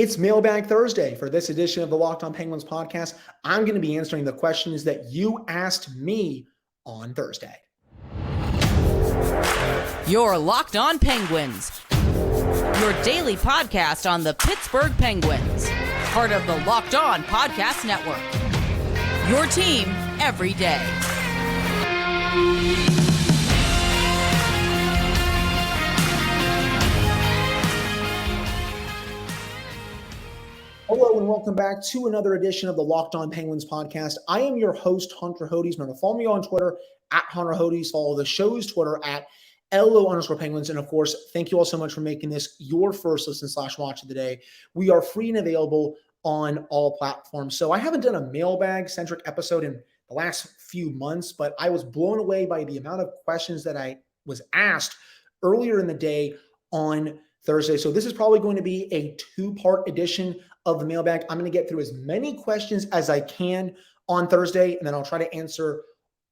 It's Mailbag Thursday. For this edition of the Locked On Penguins podcast, I'm going to be answering the questions that you asked me on Thursday. You're Locked On Penguins, your daily podcast on the Pittsburgh Penguins, part of the Locked On Podcast Network. Your team every day. Hello and welcome back to another edition of the Locked On Penguins podcast. I am your host, Hunter Hodes. Remember, follow me on Twitter at Hunter Hodes. Follow the show's Twitter at LO_Penguins. And of course, thank you all so much for making this your first listen / watch of the day. We are free and available on all platforms. So I haven't done a mailbag-centric episode in the last few months, but I was blown away by the amount of questions that I was asked earlier in the day on Thursday. So this is probably going to be a two-part edition of the mailbag. I'm going to get through as many questions as I can on Thursday, and then I'll try to answer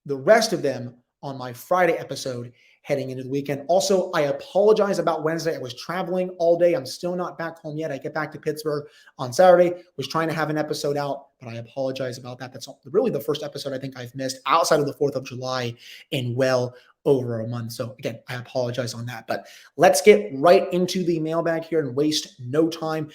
the rest of them on my Friday episode heading into the weekend. Also, I apologize about Wednesday. I was traveling all day. I'm still not back home yet. I get back to Pittsburgh on Saturday. Was trying to have an episode out, but I apologize about that. That's really the first episode I think I've missed outside of the 4th of July in well over a month. So again, I apologize on that, but let's get right into the mailbag here and waste no time.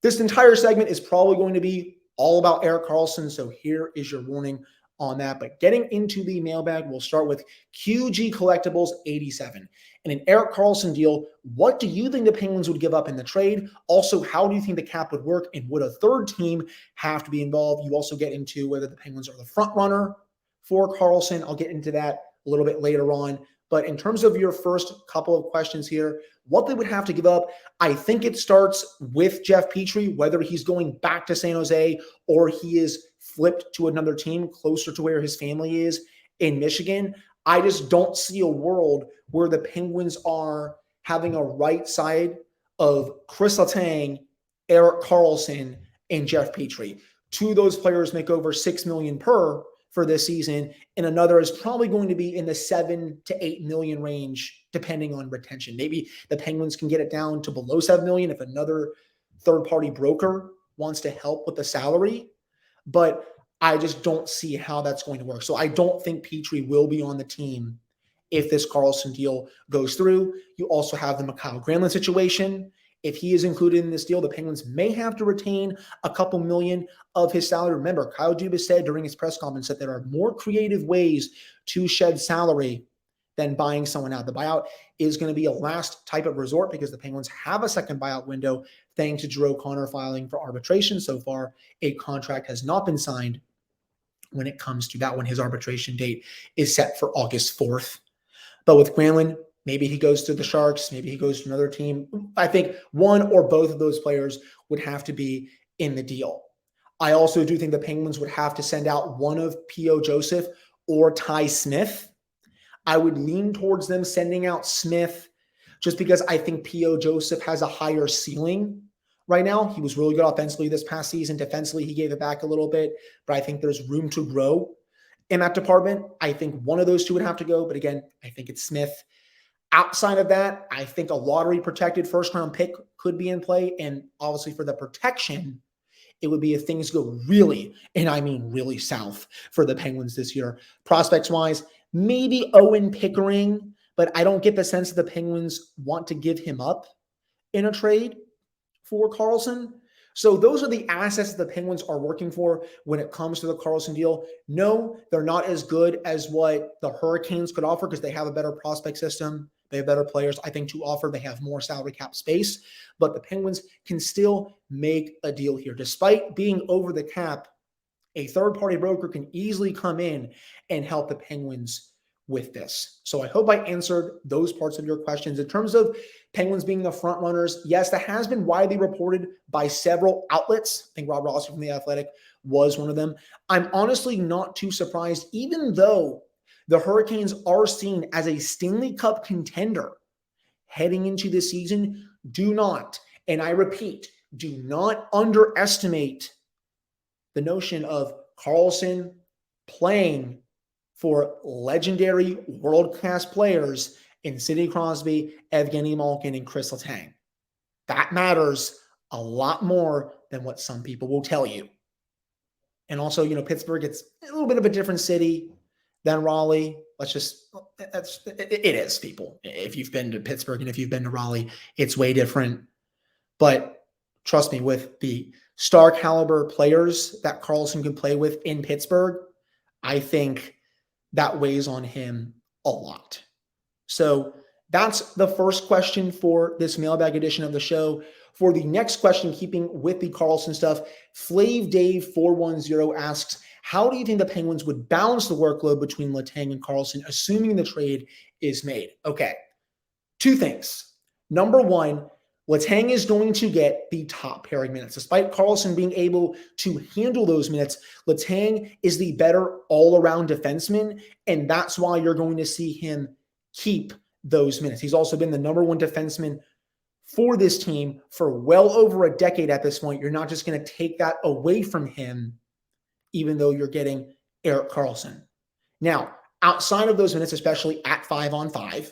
This entire segment is probably going to be all about Erik Karlsson. So here is your warning on that. But getting into the mailbag, we'll start with QG Collectibles 87. In an Erik Karlsson deal, what do you think the Penguins would give up in the trade? Also, how do you think the cap would work? And would a third team have to be involved? You also get into whether the Penguins are the front runner for Karlsson. I'll get into that a little bit later on. But in terms of your first couple of questions here, what they would have to give up, I think it starts with Jeff Petrie, whether he's going back to San Jose or he is flipped to another team closer to where his family is in Michigan. I just don't see a world where the Penguins are having a right side of Chris Letang, Erik Karlsson, and Jeff Petrie. Two of those players make over $6 million per for this season, and another is probably going to be in the $7 to $8 million range, depending on retention. Maybe the Penguins can get it down to below $7 million if another third-party broker wants to help with the salary, but I just don't see how that's going to work. So I don't think Petrie will be on the team if this Karlsson deal goes through. You also have the Mikael Granlund situation. If he is included in this deal, the Penguins may have to retain a couple million of his salary. Remember, Kyle Dubas said during his press conference that there are more creative ways to shed salary than buying someone out. The buyout is going to be a last type of resort because the Penguins have a second buyout window thanks to Drew O'Connor filing for arbitration. So far, a contract has not been signed when it comes to that one. His arbitration date is set for August 4th. But with Granlund, maybe he goes to the Sharks. Maybe he goes to another team. I think one or both of those players would have to be in the deal. I also do think the Penguins would have to send out one of P.O. Joseph or Ty Smith. I would lean towards them sending out Smith just because I think P.O. Joseph has a higher ceiling right now. He was really good offensively this past season. Defensively, he gave it back a little bit, but I think there's room to grow in that department. I think one of those two would have to go, but again, I think it's Smith. Outside of that, I think a lottery-protected first-round pick could be in play, and obviously for the protection, it would be if things go really, and I mean really south for the Penguins this year. Prospects-wise, maybe Owen Pickering, but I don't get the sense that the Penguins want to give him up in a trade for Karlsson. So those are the assets that the Penguins are working for when it comes to the Karlsson deal. No, they're not as good as what the Hurricanes could offer because they have a better prospect system. They have better players, I think, to offer. They have more salary cap space, but the Penguins can still make a deal here. Despite being over the cap, a third-party broker can easily come in and help the Penguins with this. So I hope I answered those parts of your questions. In terms of Penguins being the front runners, yes, that has been widely reported by several outlets. I think Rob Rossi from The Athletic was one of them. I'm honestly not too surprised, even though the Hurricanes are seen as a Stanley Cup contender heading into this season. Do not, and I repeat, do not underestimate the notion of Karlsson playing for legendary world-class players in Sidney Crosby, Evgeny Malkin, and Chris Letang. That matters a lot more than what some people will tell you. And also, Pittsburgh, it's a little bit of a different city than Raleigh. It is, people. If you've been to Pittsburgh and if you've been to Raleigh, it's way different. But trust me, with the star caliber players that Karlsson can play with in Pittsburgh, I think that weighs on him a lot. So that's the first question for this mailbag edition of the show. For the next question, keeping with the Karlsson stuff, Flav Dave 410 asks, how do you think the Penguins would balance the workload between Letang and Karlsson, assuming the trade is made? Okay, two things. Number one, Letang is going to get the top pairing minutes. Despite Karlsson being able to handle those minutes, Letang is the better all-around defenseman, and that's why you're going to see him keep those minutes. He's also been the number one defenseman for this team for well over a decade at this point. You're not just going to take that away from him, even though you're getting Erik Karlsson. Now, outside of those minutes, especially at 5-on-5,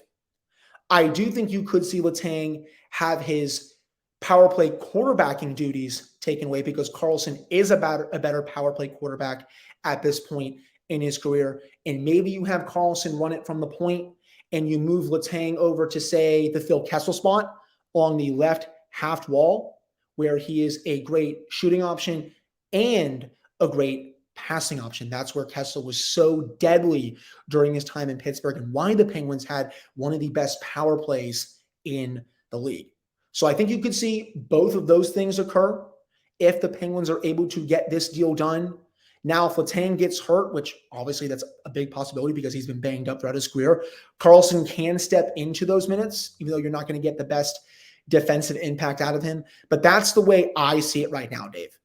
I do think you could see Letang have his power play quarterbacking duties taken away because Karlsson is a better power play quarterback at this point in his career. And maybe you have Karlsson run it from the point and you move Letang over to, say, the Phil Kessel spot along the left half wall, where he is a great shooting option and a great passing option. That's where Kessel was so deadly during his time in Pittsburgh and why the Penguins had one of the best power plays in the league. So I think you could see both of those things occur if the Penguins are able to get this deal done. Now, if Letang gets hurt, which obviously that's a big possibility because he's been banged up throughout his career, Karlsson can step into those minutes, even though you're not going to get the best defensive impact out of him. But that's the way I see it right now, Dave.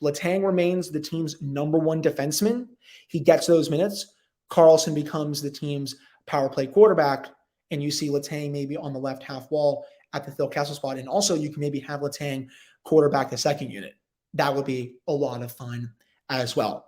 Letang remains the team's number one defenseman. He gets those minutes. Karlsson becomes the team's power play quarterback, and you see Letang maybe on the left half wall at the Phil Kessel spot. And also you can maybe have Letang quarterback the second unit. That would be a lot of fun as well.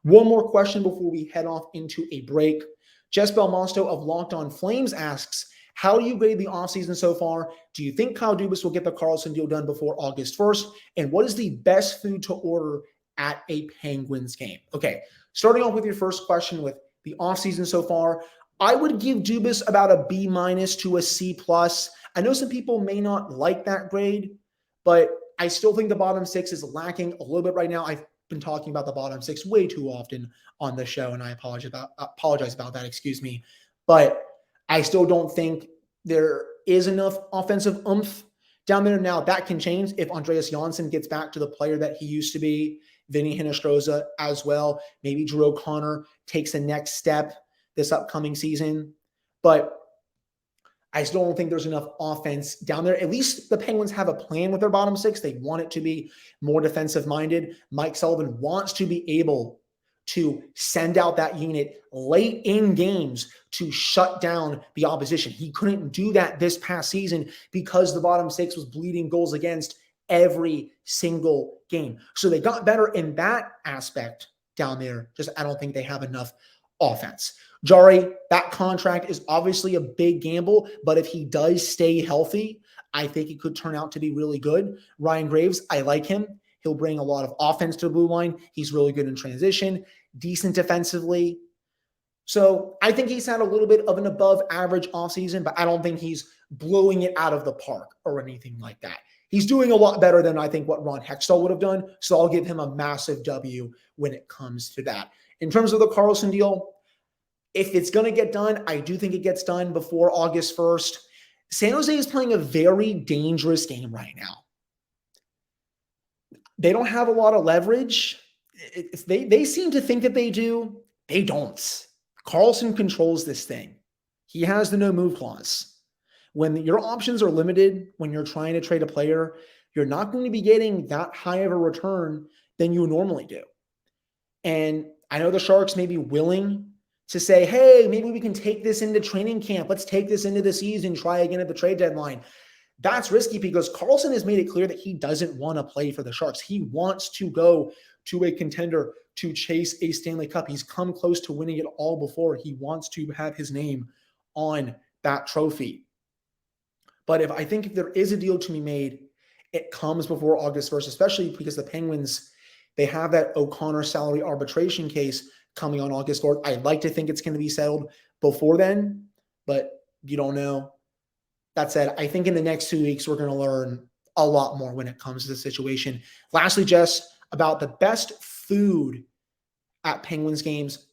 One more question before we head off into a break. Jess Belmosto of Locked On Flames asks, how do you grade the offseason so far? Do you think Kyle Dubas will get the Karlsson deal done before August 1st? And what is the best food to order at a Penguins game? Okay, starting off with your first question with the offseason so far, I would give Dubas about a B- to a C+. I know some people may not like that grade, but I still think the bottom six is lacking a little bit right now. I've been talking about the bottom six way too often on the show, and I apologize about that, excuse me. But I still don't think there is enough offensive oomph down there. Now, that can change if Andreas Janssen gets back to the player that he used to be, Vinny Hinostroza as well. Maybe Drew O'Connor takes the next step this upcoming season. But I still don't think there's enough offense down there. At least the Penguins have a plan with their bottom six. They want it to be more defensive-minded. Mike Sullivan wants to be able to send out that unit late in games to shut down the opposition. He couldn't do that this past season because the bottom six was bleeding goals against every single game. So they got better in that aspect down there. Just I don't think they have enough offense. Jari, that contract is obviously a big gamble, but if he does stay healthy, I think it could turn out to be really good. Ryan Graves, I like him. He'll bring a lot of offense to the blue line. He's really good in transition, decent defensively. So I think he's had a little bit of an above average offseason, but I don't think he's blowing it out of the park or anything like that. He's doing a lot better than I think what Ron Hextall would have done. So I'll give him a massive W when it comes to that. In terms of the Karlsson deal, if it's going to get done, I do think it gets done before August 1st. San Jose is playing a very dangerous game right now. They don't have a lot of leverage. They seem to think that they do. They don't. Karlsson controls this thing. He has the no move clause. When your options are limited, when you're trying to trade a player, you're not going to be getting that high of a return than you normally do. And I know the Sharks may be willing to say, hey, maybe we can take this into training camp. Let's take this into the season, try again at the trade deadline. That's risky because Karlsson has made it clear that he doesn't want to play for the Sharks. He wants to go to a contender to chase a Stanley Cup. He's come close to winning it all before. He wants to have his name on that trophy. But if there is a deal to be made, it comes before August 1st, especially because the Penguins, they have that O'Connor salary arbitration case coming on August 4th. I'd like to think it's going to be settled before then, but you don't know. That said, I think in the next 2 weeks, we're going to learn a lot more when it comes to the situation. Lastly, Jess, about the best food at Penguins games.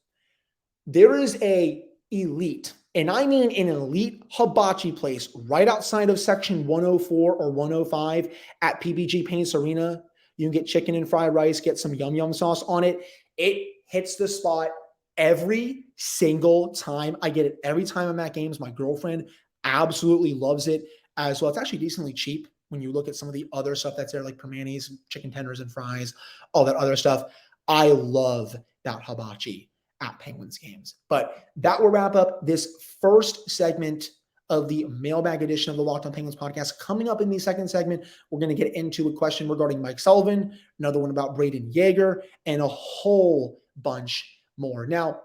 There is a elite, and I mean an elite hibachi place right outside of section 104 or 105 at PPG Paints Arena. You can get chicken and fried rice, get some yum yum sauce on it. It hits the spot every single time. I get it every time I'm at games. My girlfriend absolutely loves it as well. It's actually decently cheap when you look at some of the other stuff that's there, like permanis, chicken tenders and fries, all that other stuff. I love that hibachi at Penguins games. But that will wrap up this first segment of the mailbag edition of the Locked On Penguins podcast. Coming up in the second segment, we're going to get into a question regarding Mike Sullivan, another one about Braden Yeager, and a whole bunch more. Now,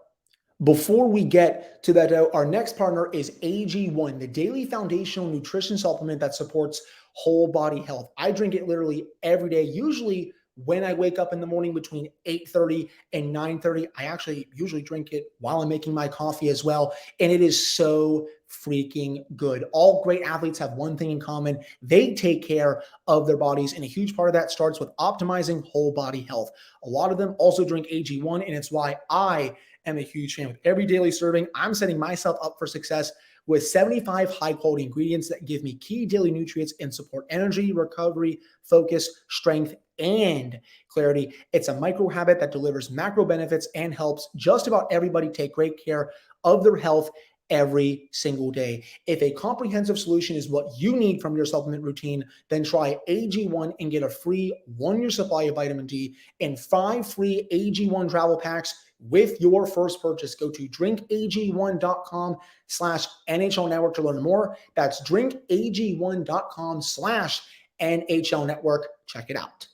before we get to that, our next partner is AG1, the daily foundational nutrition supplement that supports whole body health. I drink it literally every day, usually when I wake up in the morning between 8:30 and 9:30. I actually usually drink it while I'm making my coffee as well. And it is so freaking good. All great athletes have one thing in common. They take care of their bodies. And a huge part of that starts with optimizing whole body health. A lot of them also drink AG1. And it's why I am a huge fan. With every daily serving, I'm setting myself up for success with 75 high-quality ingredients that give me key daily nutrients and support energy, recovery, focus, strength, and clarity. It's a micro habit that delivers macro benefits and helps just about everybody take great care of their health every single day. If a comprehensive solution is what you need from your supplement routine, then try AG1 and get a free 1-year supply of vitamin D and 5 free AG1 travel packs with your first purchase. Go to drinkag1.com/NHL network to learn more. That's drinkag1.com/NHL network. Check it out.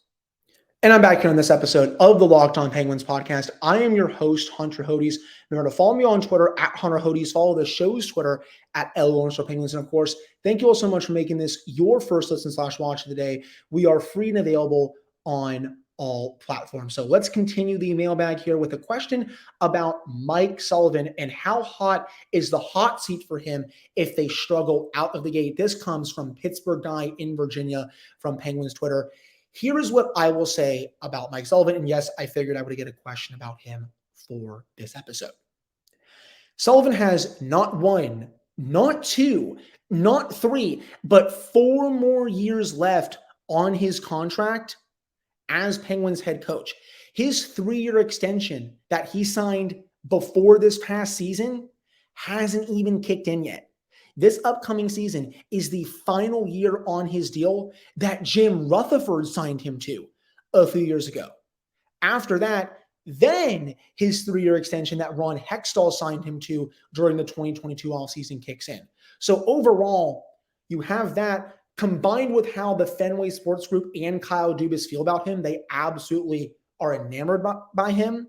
And I'm back here on this episode of the Locked On Penguins podcast. I am your host, Hunter Hodes. Remember to follow me on Twitter at Hunter Hodes. Follow the show's Twitter at @LO_Penguins. And of course, thank you all so much for making this your first listen/watch of the day. We are free and available on all platforms. So let's continue the mailbag here with a question about Mike Sullivan and how hot is the hot seat for him if they struggle out of the gate. This comes from Pittsburgh guy in Virginia from Penguins Twitter. Here is what I will say about Mike Sullivan. And yes, I figured I would get a question about him for this episode. Sullivan has not 1, not 2, not 3, but 4 more years left on his contract as Penguins head coach. His 3-year extension that he signed before this past season hasn't even kicked in yet. This upcoming season is the final year on his deal that Jim Rutherford signed him to a few years ago. After that, then his 3-year extension that Ron Hextall signed him to during the 2022 offseason kicks in. So overall, you have that combined with how the Fenway Sports Group and Kyle Dubas feel about him. They absolutely are enamored by him.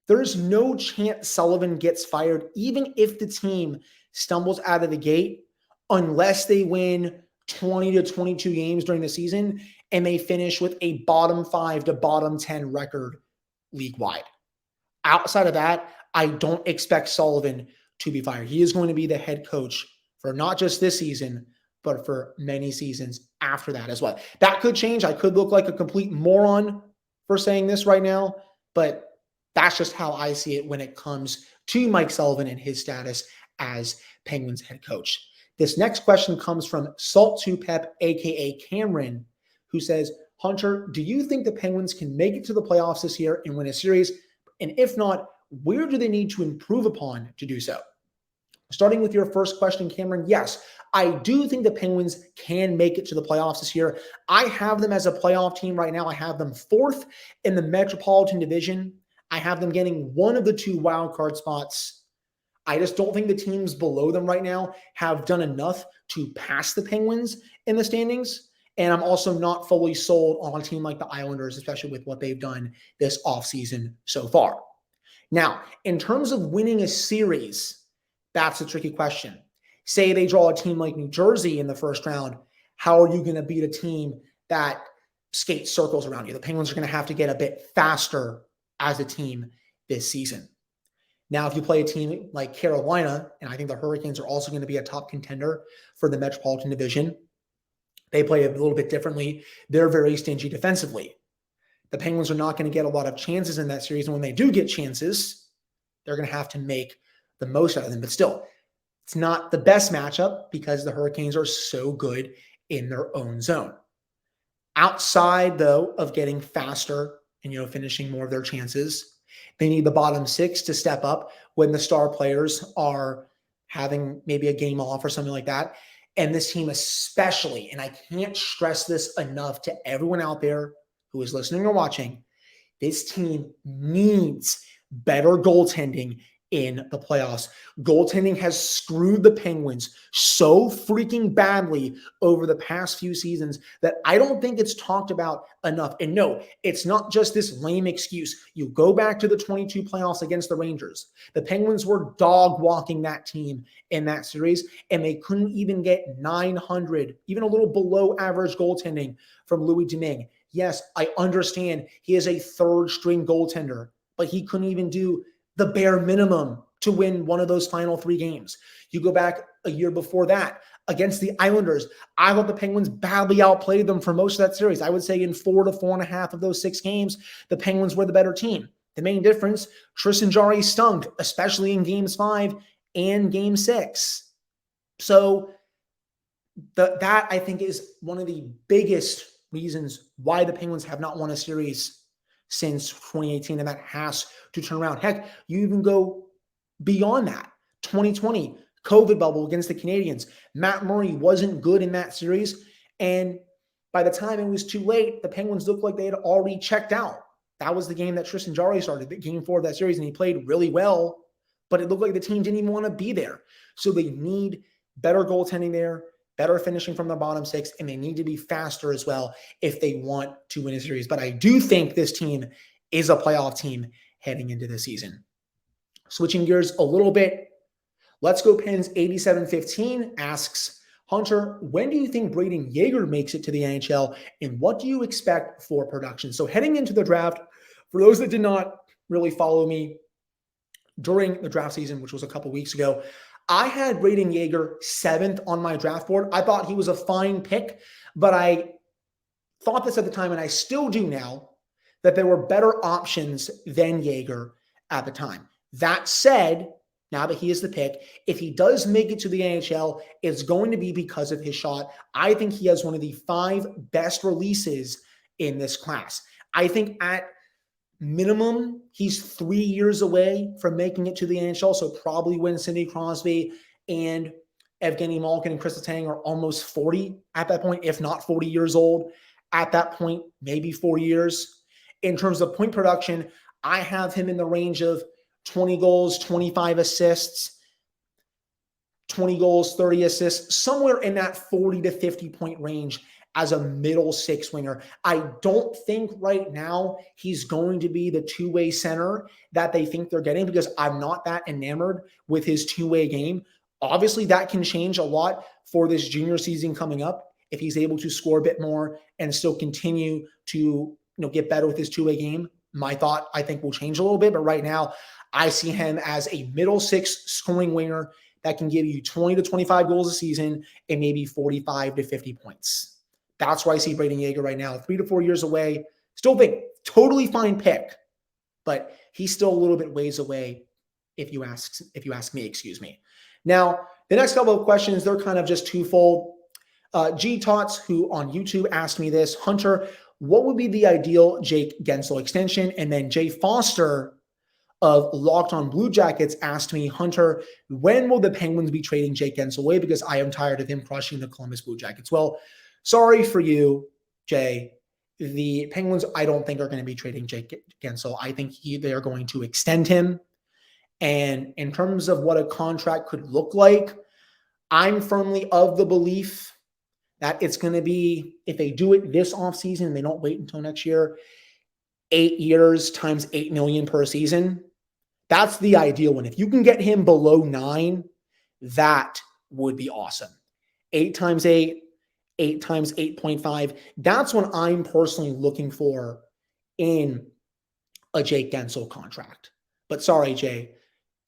There's no chance Sullivan gets fired, even if the team stumbles out of the gate, unless they win 20 to 22 games during the season and they finish with a bottom 5 to bottom 10 record league-wide. Outside of that, I don't expect Sullivan to be fired. He is going to be the head coach for not just this season, but for many seasons after that as well. That could change. I could look like a complete moron for saying this right now, but that's just how I see it when it comes to Mike Sullivan and his status as Penguins head coach. This next question comes from Salt2Pep, aka Cameron, who says, Hunter, do you think the Penguins can make it to the playoffs this year and win a series? And if not, where do they need to improve upon to do so? Starting with your first question, Cameron, yes, I do think the Penguins can make it to the playoffs this year. I have them as a playoff team right now. I have them 4th in the Metropolitan Division. I have them getting one of the 2 wild card spots. I just don't think the teams below them right now have done enough to pass the Penguins in the standings. And I'm also not fully sold on a team like the Islanders, especially with what they've done this offseason so far. Now, in terms of winning a series, that's a tricky question. Say they draw a team like New Jersey in the first round. How are you going to beat a team that skate circles around you. The Penguins are going to have to get a bit faster as a team this season. Now, if you play a team like Carolina, and I think the Hurricanes are also going to be a top contender for the Metropolitan Division, they play a little bit differently. They're very stingy defensively. The Penguins are not going to get a lot of chances in that series. And when they do get chances, they're going to have to make the most out of them. But still, it's not the best matchup because the Hurricanes are so good in their own zone. Outside, though, of getting faster and, finishing more of their chances, they need the bottom six to step up when the star players are having maybe a game off or something like that. And this team especially, and I can't stress this enough to everyone out there who is listening or watching, this team needs better goaltending in the playoffs. Goaltending has screwed the Penguins so freaking badly over the past few seasons that I don't think it's talked about enough. And no, it's not just this lame excuse. You go back to the 22 playoffs against the Rangers. The Penguins were dog walking that team in that series, and they couldn't even get 900, even a little below average goaltending from Louis Domingue. Yes, I understand he is a third string goaltender, but he couldn't even do the bare minimum to win one of those final three games. You go back a year before that against the Islanders. I thought the Penguins badly outplayed them for most of that series. I would say in 4 to 4.5 of those 6 games, the Penguins were the better team. The main difference, Tristan Jarry stunk, especially in games 5 and game 6. So that I think is one of the biggest reasons why the Penguins have not won a series since 2018, and that has to turn around. Heck, you even go beyond that. 2020, COVID bubble against the Canadiens. Matt Murray wasn't good in that series, and by the time it was too late, the Penguins looked like they had already checked out. That was the game that Tristan Jarry started, the game 4 of that series, and he played really well, but it looked like the team didn't even want to be there. So they need better goaltending there, better finishing from the bottom 6, and they need to be faster as well if they want to win a series. But I do think this team is a playoff team heading into the season. Switching gears a little bit, Let's Go Pens 8715 asks, Hunter, when do you think Brayden Yager makes it to the NHL, and what do you expect for production? So heading into the draft, for those that did not really follow me during the draft season, which was a couple weeks ago, I had Brayden Yager 7th on my draft board. I thought he was a fine pick, but I thought this at the time, and I still do now, that there were better options than Yager at the time. That said, now that he is the pick, if he does make it to the NHL, it's going to be because of his shot. I think he has one of the 5 best releases in this class. I think at minimum, he's 3 years away from making it to the NHL, so probably when Sidney Crosby and Evgeny Malkin and Chris Letang are almost 40 at that point, if not 40 years old. At that point, maybe 4 years. In terms of point production, I have him in the range of 20 goals, 25 assists, 20 goals, 30 assists, somewhere in that 40 to 50 point range as a middle 6 winger. I don't think right now he's going to be the 2-way center that they think they're getting, because I'm not that enamored with his 2-way game. Obviously, that can change a lot for this junior season coming up if he's able to score a bit more and still continue to get better with his 2-way game. My thought, I think, will change a little bit, but right now I see him as a middle 6 scoring winger that can give you 20 to 25 goals a season and maybe 45 to 50 points. That's where I see Brayden Yager right now. 3 to 4 years away. Still think totally fine pick, but he's still a little bit ways away if you ask me, excuse me. Now, the next couple of questions, they're kind of just twofold. G Tots, who on YouTube asked me this, Hunter, what would be the ideal Jake Guentzel extension? And then Jay Foster of Locked On Blue Jackets asked me, Hunter, when will the Penguins be trading Jake Guentzel away? Because I am tired of him crushing the Columbus Blue Jackets. Well, sorry for you, Jay. The Penguins, I don't think, are going to be trading Jake Guentzel. I think they are going to extend him. And in terms of what a contract could look like, I'm firmly of the belief that it's going to be, if they do it this offseason and they don't wait until next year, 8 years times $8 million per season. That's the ideal one. If you can get him below 9, that would be awesome. 8 times 8, 8 times 8.5. That's what I'm personally looking for in a Jake Guentzel contract. But sorry, Jay,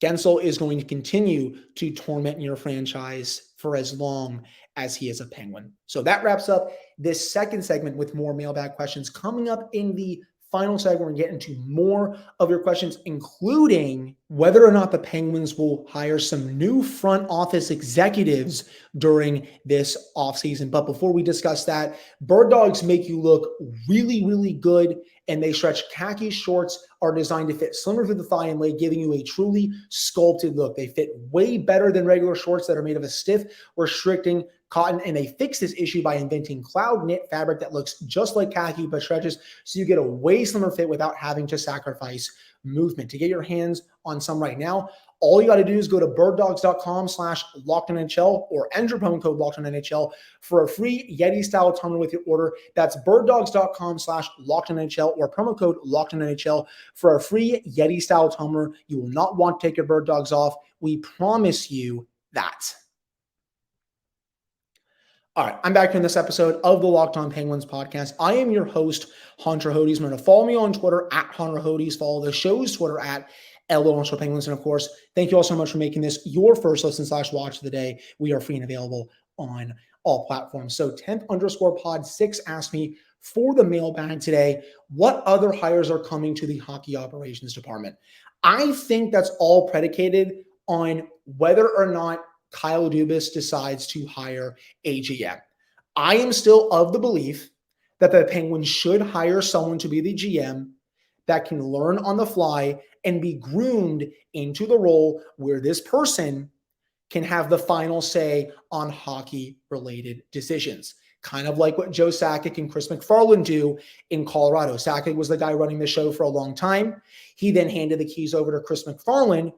Guentzel is going to continue to torment your franchise for as long as he is a Penguin. So that wraps up this second segment with more mailbag questions. Coming up in the final segment, we're going to get into more of your questions, including whether or not the Penguins will hire some new front office executives during this offseason. But before we discuss that, Birddogs make you look really, really good, and they stretch khaki shorts are designed to fit slimmer through the thigh and leg, giving you a truly sculpted look. They fit way better than regular shorts that are made of a stiff, restricting cotton, and they fix this issue by inventing cloud knit fabric that looks just like khaki but stretches, so you get a way slimmer fit without having to sacrifice movement. To get your hands on some right now, all you got to do is go to birddogs.com/LockedOnNHL or enter promo code LockedOnNHL for a free Yeti-style tumbler with your order. That's birddogs.com/LockedOnNHL or promo code LockedOnNHL for a free Yeti-style tumbler. You will not want to take your Bird Dogs off. We promise you that. All right, I'm back here in this episode of the Locked On Penguins podcast. I am your host, Hunter Hodes. Remember to follow me on Twitter at Hunter Hodes. Follow the show's Twitter at @LO_Penguins. And of course, thank you all so much for making this your first listen/watch of the day. We are free and available on all platforms. So 10th_pod6 asked me for the mailbag today, what other hires are coming to the hockey operations department? I think that's all predicated on whether or not Kyle Dubas decides to hire a GM. I am still of the belief that the Penguins should hire someone to be the GM that can learn on the fly and be groomed into the role where this person can have the final say on hockey-related decisions. Kind of like what Joe Sakic and Chris McFarland do in Colorado. Sakic was the guy running the show for a long time. He then handed the keys over to Chris McFarland,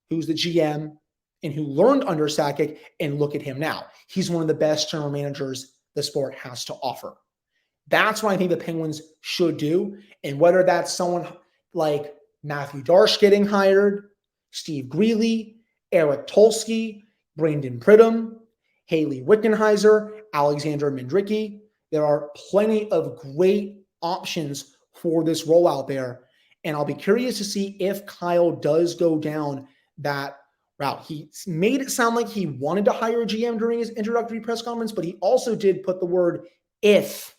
who's the GM and who learned under Sakic, and look at him now. He's one of the best general managers the sport has to offer. That's what I think the Penguins should do. And whether that's someone like Matthew Darsh getting hired, Steve Greeley, Eric Tulsky, Brandon Pridham, Haley Wickenheiser, Alexander Mindricki, there are plenty of great options for this role out there. And I'll be curious to see if Kyle does go down that route. He made it sound like he wanted to hire a GM during his introductory press conference, but he also did put the word if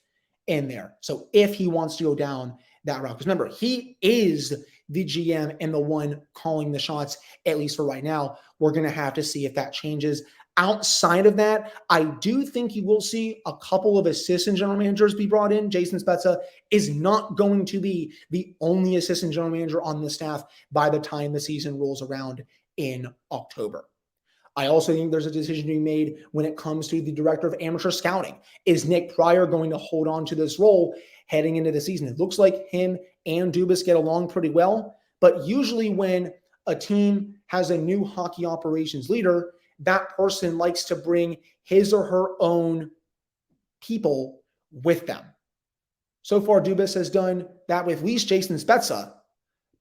in there. So if he wants to go down that route, because remember, he is the GM and the one calling the shots, at least for right now. We're going to have to see if that changes. Outside of that, I do think you will see a couple of assistant general managers be brought in. Jason Spezza is not going to be the only assistant general manager on the staff by the time the season rolls around in October. I also think there's a decision to be made when it comes to the director of amateur scouting. Is Nick Pryor going to hold on to this role heading into the season? It looks like him and Dubas get along pretty well, but usually when a team has a new hockey operations leader, that person likes to bring his or her own people with them. So far, Dubas has done that with at least Jason Spezza,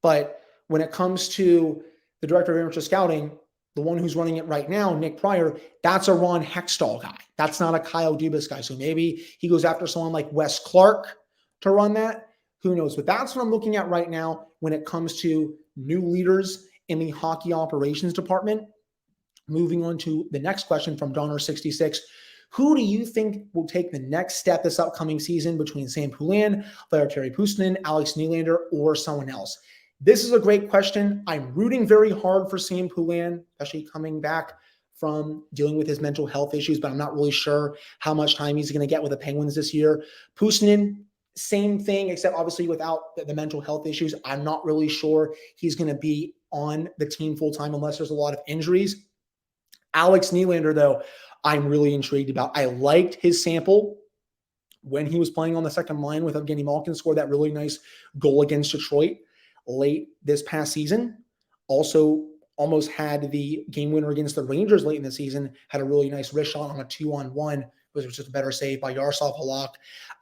but when it comes to the director of amateur scouting, the one who's running it right now, Nick Pryor, that's a Ron Hextall guy. That's not a Kyle Dubas guy. So maybe he goes after someone like Wes Clark to run that. Who knows? But that's what I'm looking at right now when it comes to new leaders in the hockey operations department. Moving on to the next question from Donner66. Who do you think will take the next step this upcoming season between Sam Poulin, Valtteri Puustinen, Alex Nylander, or someone else? This is a great question. I'm rooting very hard for Sam Poulin, especially coming back from dealing with his mental health issues, but I'm not really sure how much time he's going to get with the Penguins this year. Puustinen, same thing, except obviously without the mental health issues. I'm not really sure he's going to be on the team full-time unless there's a lot of injuries. Alex Nylander, though, I'm really intrigued about. I liked his sample when he was playing on the second line with Evgeny Malkin, scored that really nice goal against Detroit late this past season. Also almost had the game winner against the Rangers late in the season, had a really nice wrist shot on a 2-on-1, which was just a better save by Yaroslav Halak.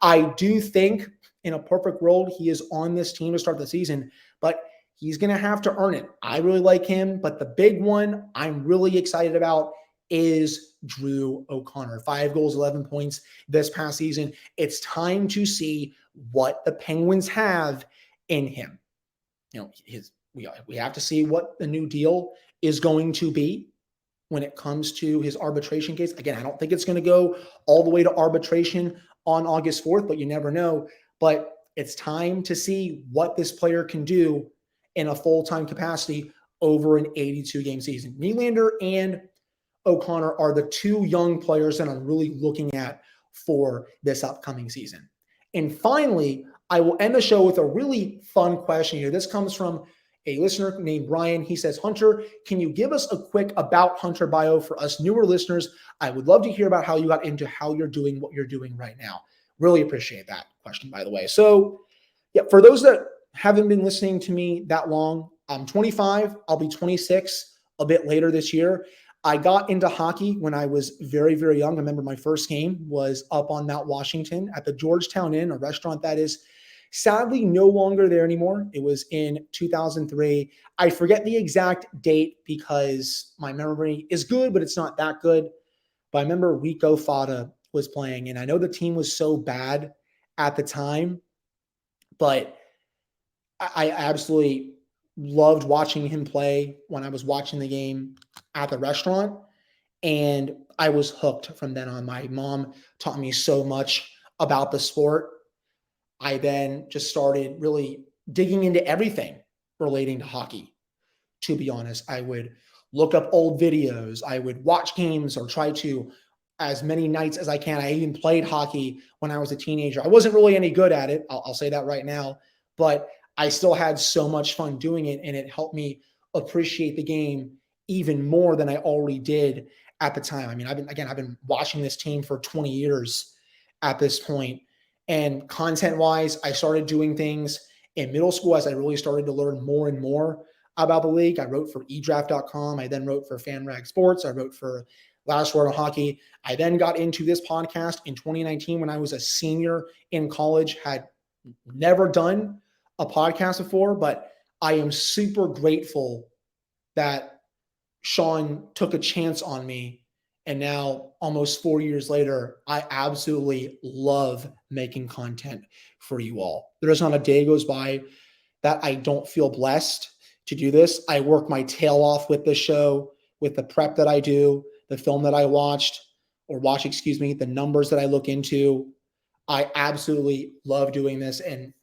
I do think in a perfect world, he is on this team to start the season, but he's going to have to earn it. I really like him, but the big one I'm really excited about is Drew O'Connor. 5 goals, 11 points this past season. It's time to see what the Penguins have in him. We have to see what the new deal is going to be when it comes to his arbitration case. Again, I don't think it's going to go all the way to arbitration on August 4th, but you never know. But it's time to see what this player can do in a full-time capacity over an 82-game season. Nylander and O'Connor are the 2 young players that I'm really looking at for this upcoming season. And finally, I will end the show with a really fun question here. This comes from a listener named Brian. He says, Hunter, can you give us a quick about Hunter bio for us newer listeners? I would love to hear about how you got into how you're doing what you're doing right now. Really appreciate that question, by the way. So, yeah, for those that haven't been listening to me that long, I'm 25. I'll be 26 a bit later this year. I got into hockey when I was very, very young. I remember my first game was up on Mount Washington at the Georgetown Inn, a restaurant that is sadly no longer there anymore. It was in 2003. I forget the exact date because my memory is good, but it's not that good. But I remember Rico Fata was playing, and I know the team was so bad at the time, but I absolutely loved watching him play when I was watching the game at the restaurant, and I was hooked from then on. My mom taught me so much about the sport. I then just started really digging into everything relating to hockey. To be honest, I would look up old videos. I would watch games or try to as many nights as I can. I even played hockey when I was a teenager. I wasn't really any good at it. I'll say that right now, but I still had so much fun doing it, and it helped me appreciate the game even more than I already did at the time. I mean, I've been watching this team for 20 years at this point. And content-wise, I started doing things in middle school as I really started to learn more and more about the league. I wrote for eDraft.com. I then wrote for FanRag Sports. I wrote for Last Word on Hockey. I then got into this podcast in 2019 when I was a senior in college, had never done a podcast before, but I am super grateful that Sean took a chance on me. And now, almost 4 years later, I absolutely love making content for you all. There's not a day goes by that I don't feel blessed to do this. I work my tail off with this show, with the prep that I do, the film that I watch, the numbers that I look into. I absolutely love doing this. And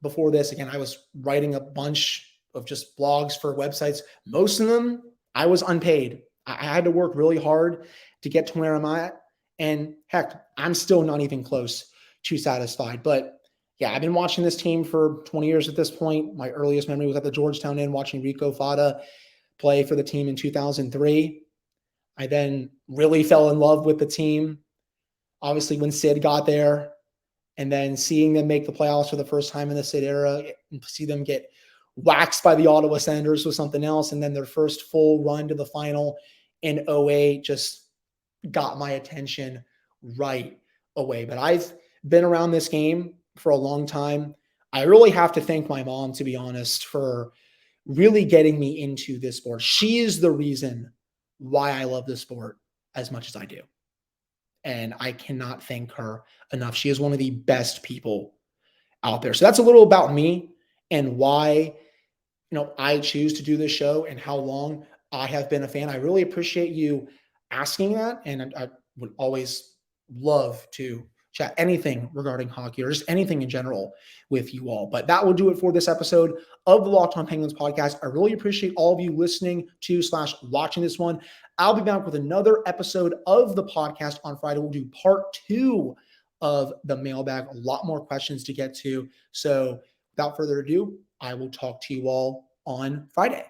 before this, again, I was writing a bunch of just blogs for websites. Most of them, I was unpaid. I had to work really hard to get to where I'm at. And heck, I'm still not even close to satisfied. But yeah, I've been watching this team for 20 years at this point. My earliest memory was at the Georgetown Inn watching Rico Fata play for the team in 2003. I then really fell in love with the team, obviously, when Sid got there. And then seeing them make the playoffs for the first time in the Sid era, and see them get waxed by the Ottawa Senators was something else. And then their first full run to the final in 2008 just got my attention right away. But I've been around this game for a long time. I really have to thank my mom, to be honest, for really getting me into this sport. She is the reason why I love this sport as much as I do. And I cannot thank her enough. She is one of the best people out there. So that's a little about me and why, I choose to do this show and how long I have been a fan. I really appreciate you asking that. And I would always love to chat anything regarding hockey or just anything in general with you all. But that will do it for this episode of the Locked On Penguins podcast. I really appreciate all of you listening to / watching this one. I'll be back with another episode of the podcast on Friday. We'll do part 2 of the mailbag, a lot more questions to get to. So without further ado, I will talk to you all on Friday.